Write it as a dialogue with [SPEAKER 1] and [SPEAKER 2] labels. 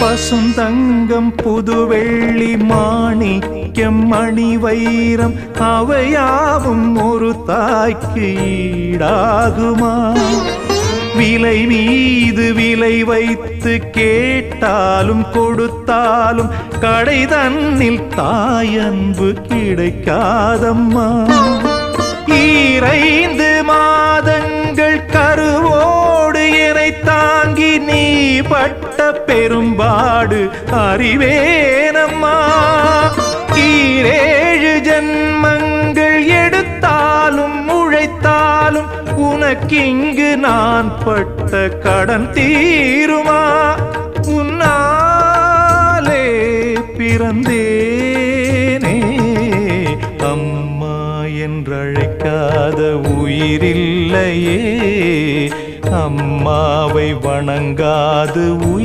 [SPEAKER 1] பசுந்தங்கம் புதுவெள்ளி மாணிக்கம் மணி வைரம் அவையாவும் ஒரு தாய்க்கு ஈடாகுமா? விலை மீது விலை வைத்து கேட்டாலும் கொடுத்தாலும் கடை தன்னில் தாயன்பு கிடைக்காதம்மா. 2 மாதங்கள் கருவோடு என்னை தாங்கி நீ பட்ட பெரும்பாடு அறிவேனம்மா. 7 ஜன்மங்கள் எடுத்தாலும் உழைத்தாலும் உனக்கிங்கு நான் பட்ட கடன் தீருமா? உன்னாலே பிறந்தேனே, அம்மா என்றழைக்காத உயிரில்லையே. அம்மாவை வணங்காது உயர்